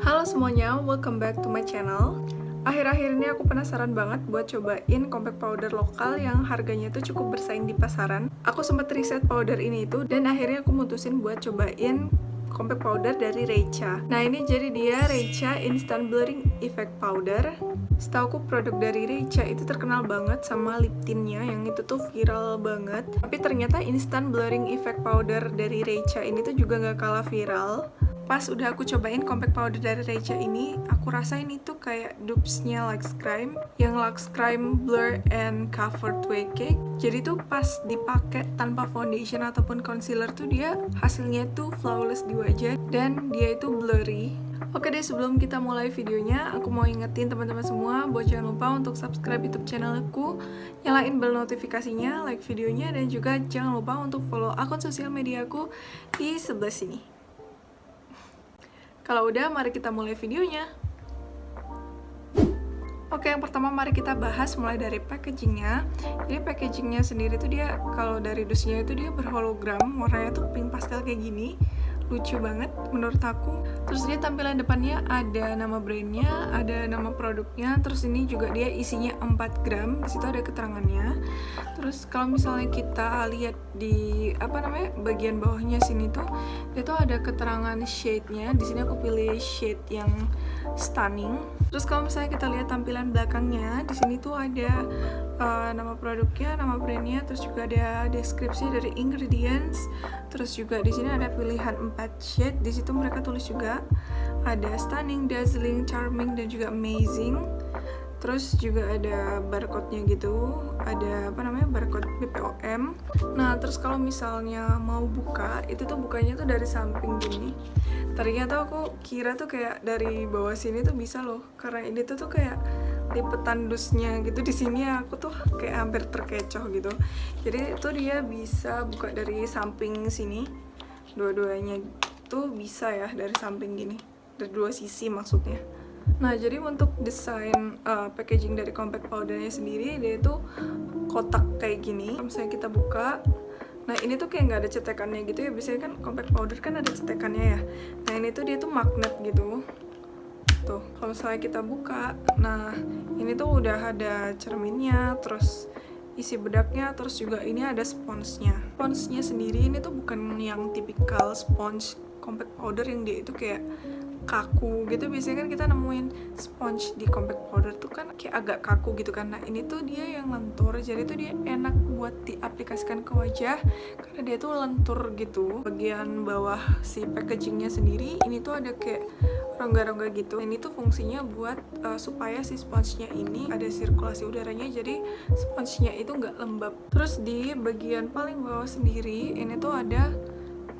Halo semuanya, welcome back to my channel. Akhir-akhir ini aku penasaran banget buat cobain compact powder lokal yang harganya itu cukup bersaing di pasaran. Aku sempat riset powder ini itu dan akhirnya aku mutusin buat cobain compact powder dari Reicha. Nah ini jadi dia Reicha Instant Blurring Effect Powder. Setauku produk dari Reicha itu terkenal banget sama lip tintnya yang itu tuh viral banget. Tapi ternyata Instant Blurring Effect Powder dari Reicha ini tuh juga gak kalah viral. Pas udah aku cobain compact powder dari Reicha ini, aku rasa ini tuh kayak dupes-nya Lux Crime, yang Lux Crime Blur and Cover 2 Cake. Jadi tuh pas dipakai tanpa foundation ataupun concealer tuh dia hasilnya tuh flawless di wajah dan dia itu blurry. Oke deh, sebelum kita mulai videonya, aku mau ingetin teman-teman semua buat jangan lupa untuk subscribe YouTube channel aku, nyalain bel notifikasinya, like videonya, dan juga jangan lupa untuk follow akun sosial media aku di sebelah sini. Kalau udah, mari kita mulai videonya. Oke, yang pertama mari kita bahas mulai dari packagingnya. Jadi packagingnya sendiri tuh dia, kalau dari dusnya itu dia berhologram, warnanya tuh pink pastel kayak gini. Lucu banget menurut aku. Terus dia tampilan depannya ada nama brandnya, ada nama produknya. Terus ini juga dia isinya 4 gram. Di situ ada keterangannya. Terus kalau misalnya kita lihat di bagian bawahnya sini tuh, dia tuh ada keterangan shade-nya. Di sini aku pilih shade yang stunning. Terus kalau misalnya kita lihat tampilan belakangnya, di sini tuh ada nama produknya, nama brandnya, terus juga ada deskripsi dari ingredients. Terus juga di sini ada pilihan 4 shade. Di situ mereka tulis juga ada stunning, dazzling, charming, dan juga amazing. Terus juga ada barcode-nya gitu, ada barcode BPOM. Nah, terus kalau misalnya mau buka, itu tuh bukanya tuh dari samping gini. Ternyata aku kira tuh kayak dari bawah sini tuh bisa loh, karena ini tuh kayak lipetan dusnya gitu. Di sini aku tuh kayak hampir terkecoh gitu. Jadi itu dia bisa buka dari samping sini, dua-duanya tuh bisa ya dari samping gini, dari dua sisi maksudnya. Nah, jadi untuk desain packaging dari compact powdernya sendiri, dia itu kotak kayak gini. Kalau misalnya kita buka, nah ini tuh kayak nggak ada cetekannya gitu ya. Biasanya kan compact powder kan ada cetekannya ya. Nah ini tuh dia tuh magnet gitu. Tuh, kalau misalnya kita buka, nah ini tuh udah ada cerminnya, terus isi bedaknya, terus juga ini ada sponsnya. Sponsnya sendiri ini tuh bukan yang tipikal sponge compact powder yang dia itu kayak kaku gitu. Biasanya kan kita nemuin sponge di compact powder tuh kan kayak agak kaku gitu kan. Nah ini tuh dia yang lentur, jadi tuh dia enak buat diaplikasikan ke wajah karena dia tuh lentur gitu. Bagian bawah si packagingnya sendiri ini tuh ada kayak rongga-rongga gitu. Ini tuh fungsinya buat supaya si sponsenya ini ada sirkulasi udaranya, jadi sponsenya itu nggak lembab. Terus di bagian paling bawah sendiri ini tuh ada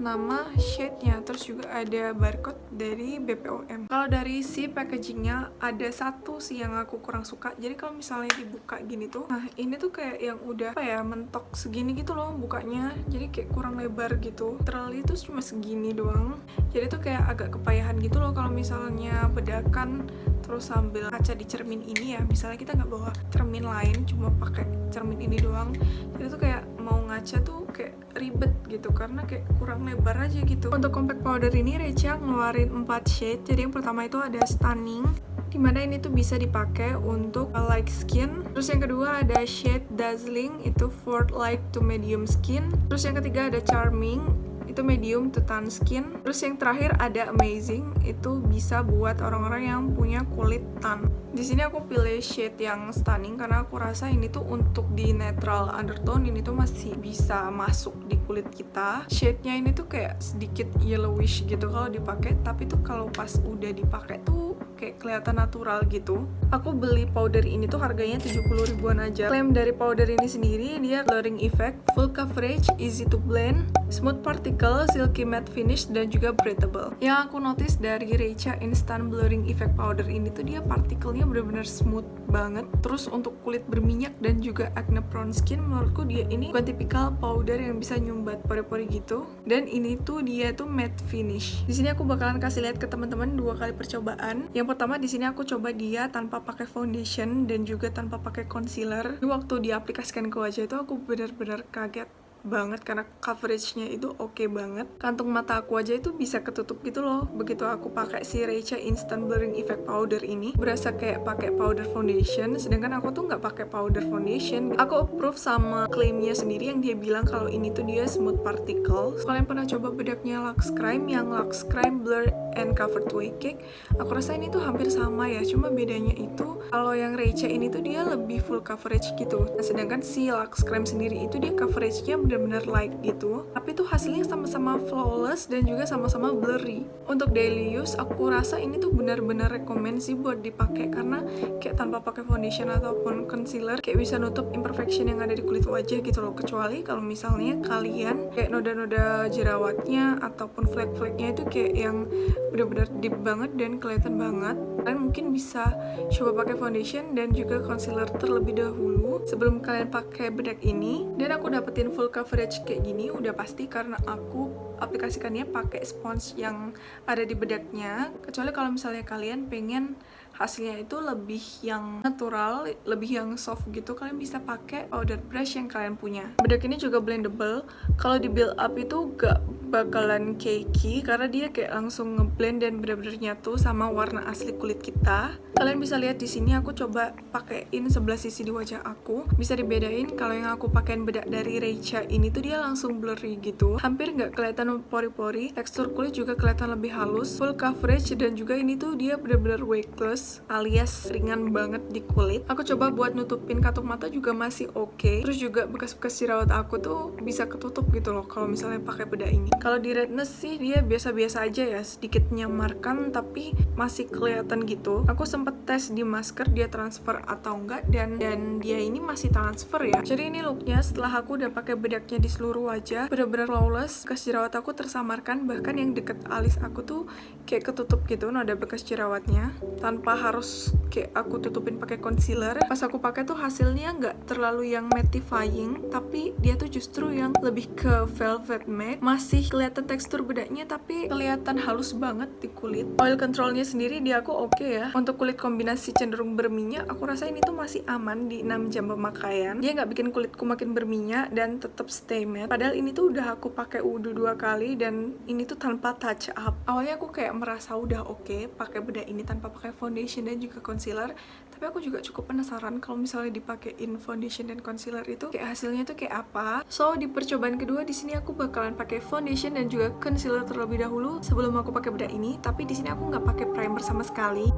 nama shade-nya, terus juga ada barcode dari BPOM. Kalau dari si packagingnya ada satu sih yang aku kurang suka. Jadi kalau misalnya dibuka gini tuh, nah ini tuh kayak yang udah mentok segini gitu loh bukanya. Jadi kayak kurang lebar gitu. Terlalu itu cuma segini doang. Jadi tuh kayak agak kepayahan gitu loh kalau misalnya bedakan terus sambil kaca di cermin ini ya. Misalnya kita nggak bawa cermin lain, cuma pakai cermin ini doang. Jadi tuh kayak mau ngaca tuh kayak ribet gitu karena kayak kurang lebar aja gitu. Untuk compact powder ini Reicha ngeluarin 4 shade. Jadi yang pertama itu ada stunning, dimana ini tuh bisa dipakai untuk light skin. Terus yang kedua ada shade dazzling, itu for light to medium skin. Terus yang ketiga ada charming, itu medium to tan skin. Terus yang terakhir ada amazing, itu bisa buat orang-orang yang punya kulit tan. Di sini aku pilih shade yang stunning karena aku rasa ini tuh untuk di natural undertone ini tuh masih bisa masuk di kulit kita. Shade-nya ini tuh kayak sedikit yellowish gitu kalau dipakai, tapi tuh kalau pas udah dipakai tuh kayak kelihatan natural gitu. Aku beli powder ini tuh harganya 70 ribuan aja. Klaim dari powder ini sendiri, dia blurring effect, full coverage, easy to blend, smooth particle, silky matte finish, dan juga breathable. Yang aku notice dari Reicha Instant Blurring Effect Powder ini tuh dia partikelnya bener-bener smooth banget. Terus untuk kulit berminyak dan juga acne prone skin, menurutku dia ini bukan tipikal powder yang bisa nyumbat pori-pori gitu. Dan ini tuh dia tuh matte finish. Di sini aku bakalan kasih lihat ke teman-teman 2 kali percobaan. Yang pertama di sini aku coba dia tanpa pakai foundation dan juga tanpa pakai concealer. Waktu diaplikasikan ke wajah itu aku benar-benar kaget banget karena coveragenya itu oke banget. Kantung mata aku aja itu bisa ketutup gitu loh begitu aku pakai si Reicha Instant Blurring Effect Powder ini. Berasa kayak pakai powder foundation, sedangkan aku tuh nggak pakai powder foundation. Aku approve sama klaimnya sendiri yang dia bilang kalau ini tuh dia smooth particle. Kalian pernah coba bedaknya Lux Crime yang Lux Crime Blur and Cover 2 Cake? Aku rasa ini tuh hampir sama ya, cuma bedanya itu kalau yang Reicha ini tuh dia lebih full coverage gitu. Nah, sedangkan si Lux Crime sendiri itu dia coveragenya benar-benar light gitu, tapi tuh hasilnya sama-sama flawless dan juga sama-sama blurry. Untuk daily use aku rasa ini tuh benar-benar rekomend sih buat dipakai karena kayak tanpa pakai foundation ataupun concealer kayak bisa nutup imperfection yang ada di kulit wajah gitu loh. Kecuali kalau misalnya kalian kayak noda-noda jerawatnya ataupun flek-fleknya itu kayak yang benar-benar deep banget dan kelihatan banget, kalian mungkin bisa coba pakai foundation dan juga concealer terlebih dahulu sebelum kalian pakai bedak ini. Dan aku dapetin full coverage kayak gini udah pasti karena aku aplikasikannya pakai spons yang ada di bedaknya. Kecuali kalau misalnya kalian pengen hasilnya itu lebih yang natural, lebih yang soft gitu, kalian bisa pakai powder brush yang kalian punya. Bedak ini juga blendable. Kalau di build up itu gak bakalan cakey karena dia kayak langsung ngeblend dan benar-benar nyatu sama warna asli kulit kita. Kalian bisa lihat di sini aku coba pakein sebelah sisi di wajah aku. Bisa dibedain kalau yang aku pakein bedak dari Reicha ini tuh dia langsung blurry gitu, hampir nggak kelihatan pori-pori. Tekstur kulit juga kelihatan lebih halus, full coverage, dan juga ini tuh dia benar-benar weightless alias ringan banget di kulit. Aku coba buat nutupin katup mata juga masih oke. Terus juga bekas-bekas jerawat aku tuh bisa ketutup gitu loh kalau misalnya pakai bedak ini. Kalau di redness sih dia biasa-biasa aja ya, sedikit menyamarkan tapi masih kelihatan gitu. Aku sempet tes di masker dia transfer atau enggak, dan dia ini masih transfer ya. Jadi ini looknya setelah aku udah pakai bedaknya di seluruh wajah, bener-bener flawless. Bekas jerawat aku tersamarkan, bahkan yang deket alis aku tuh kayak ketutup gitu noda bekas jerawatnya tanpa harus kayak aku tutupin pakai concealer. Pas aku pakai tuh hasilnya nggak terlalu yang mattifying, tapi dia tuh justru yang lebih ke velvet matte. Masih kelihatan tekstur bedaknya tapi kelihatan halus banget di kulit. Oil controlnya sendiri di aku oke ya. Untuk kulit kombinasi cenderung berminyak, aku rasa ini tuh masih aman di 6 jam pemakaian. Dia nggak bikin kulitku makin berminyak dan tetap stay matte. Padahal ini tuh udah aku pakai wudhu 2 kali dan ini tuh tanpa touch up. Awalnya aku kayak merasa udah oke pakai bedak ini tanpa pakai foundation dan juga concealer, tapi aku juga cukup penasaran kalau misalnya dipakein foundation dan concealer itu kayak hasilnya tuh kayak apa. So di percobaan kedua di sini aku bakalan pakai foundation dan juga concealer terlebih dahulu sebelum aku pakai bedak ini, tapi di sini aku nggak pakai primer sama sekali.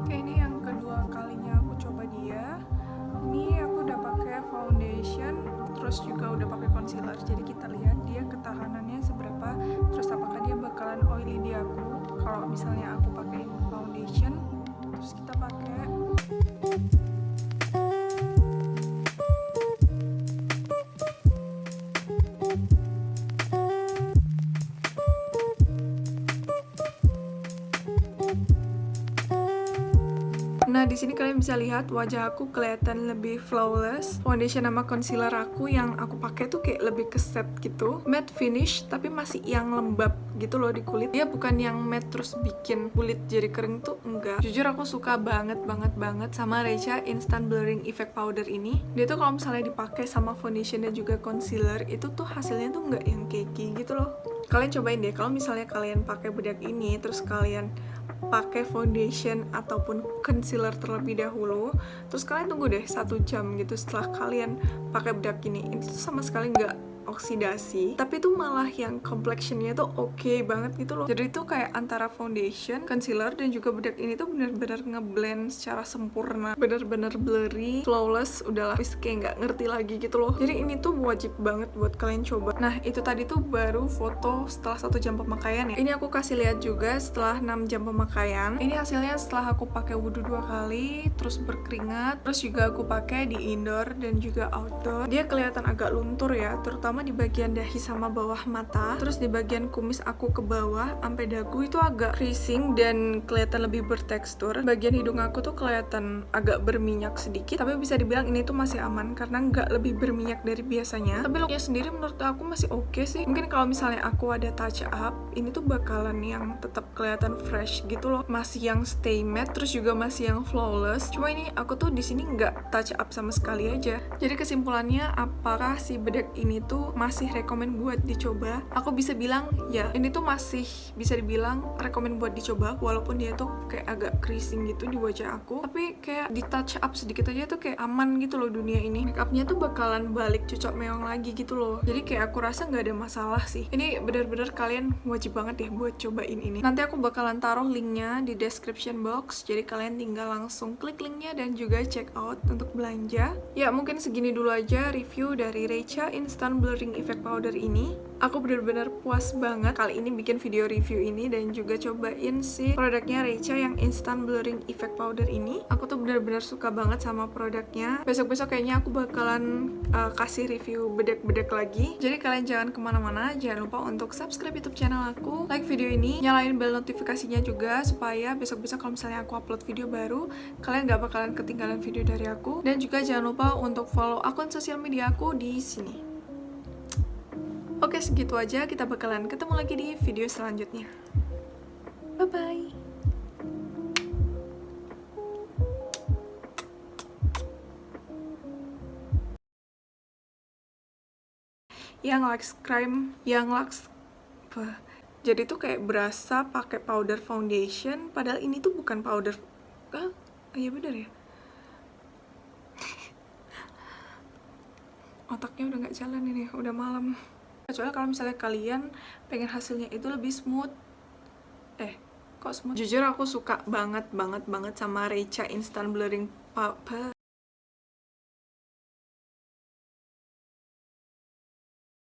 Oke, ini yang kedua kalinya aku coba dia. Ini aku udah pakai foundation, terus juga udah pakai concealer. Jadi kita lihat dia ketahanannya seberapa, terus apakah dia bakalan oily di aku kalau misalnya aku pakai foundation. Terus kita pakai Nah, di sini kalian bisa lihat wajah aku kelihatan lebih flawless. Foundation sama concealer aku yang aku pakai tuh kayak lebih ke set gitu. Matte finish tapi masih yang lembab gitu loh di kulit. Dia bukan yang matte terus bikin kulit jadi kering tuh, enggak. Jujur aku suka banget sama Reicha Instant Blurring Effect Powder ini. Dia tuh kalau misalnya dipakai sama foundation dan juga concealer itu tuh hasilnya tuh enggak yang cakey gitu loh. Kalian cobain deh kalau misalnya kalian pakai bedak ini terus kalian pakai foundation ataupun concealer terlebih dahulu, terus kalian tunggu deh 1 jam gitu setelah kalian pakai bedak ini, itu tuh sama sekali nggak oksidasi, tapi itu malah yang complexionnya tuh oke banget gitu loh. Jadi itu kayak antara foundation, concealer, dan juga bedak ini tuh bener-bener ngeblend secara sempurna, bener-bener blurry, flawless, udahlah wis kayak nggak ngerti lagi gitu loh. Jadi ini tuh wajib banget buat kalian coba. Nah itu tadi tuh baru foto setelah 1 jam pemakaian ya. Ini aku kasih lihat juga setelah 6 jam pemakaian. Ini hasilnya setelah aku pakai wudhu 2 kali, terus berkeringat, terus juga aku pakai di indoor dan juga outdoor. Dia kelihatan agak luntur ya, terutama terutama di bagian dahi sama bawah mata. Terus di bagian kumis aku ke bawah sampai dagu itu agak creasing dan kelihatan lebih bertekstur. Bagian hidung aku tuh kelihatan agak berminyak sedikit, tapi bisa dibilang ini tuh masih aman karena nggak lebih berminyak dari biasanya. Tapi looknya sendiri menurut aku masih oke sih. Mungkin kalau misalnya aku ada touch up, ini tuh bakalan yang tetap kelihatan fresh gitu loh, masih yang stay matte, terus juga masih yang flawless. Cuma ini aku tuh di sini nggak touch up sama sekali aja. Jadi kesimpulannya, apakah si bedak ini tuh masih rekomen buat dicoba? Aku bisa bilang ya, ini tuh masih bisa dibilang rekomen buat dicoba, walaupun dia tuh kayak agak creasing gitu di wajah aku, tapi kayak di touch up sedikit aja tuh kayak aman gitu loh dunia ini. Make upnya tuh bakalan balik cucok meong lagi gitu loh. Jadi kayak aku rasa nggak ada masalah sih. Ini bener-bener kalian wajib banget deh buat cobain ini. Nanti aku bakalan taruh linknya di description box, jadi kalian tinggal langsung klik linknya dan juga check out untuk belanja. Ya mungkin segini dulu aja review dari Reicha Instant Blurring Effect Powder ini. Aku bener-bener puas banget kali ini bikin video review ini dan juga cobain si produknya Reicha yang Instant Blurring Effect Powder ini. Aku tuh bener-bener suka banget sama produknya. Besok-besok kayaknya aku bakalan kasih review bedak-bedak lagi. Jadi kalian jangan kemana-mana, jangan lupa untuk subscribe YouTube channel aku, like video ini, nyalain bell notifikasinya juga supaya besok-besok kalau misalnya aku upload video baru, kalian gak bakalan ketinggalan video dari aku. Dan juga jangan lupa untuk follow akun sosial media aku di sini. Oke, segitu aja. Kita bakalan ketemu lagi di video selanjutnya. Bye-bye. Yang Lux Crime, yang Lux apa? Jadi tuh kayak berasa pakai powder foundation, padahal ini tuh bukan powder. Iya bener ya. Otaknya udah nggak jalan ini, udah malam. Kecuali kalau misalnya kalian pengen hasilnya itu lebih smooth. Kok smooth? Jujur aku suka banget sama Reicha Instant Blurring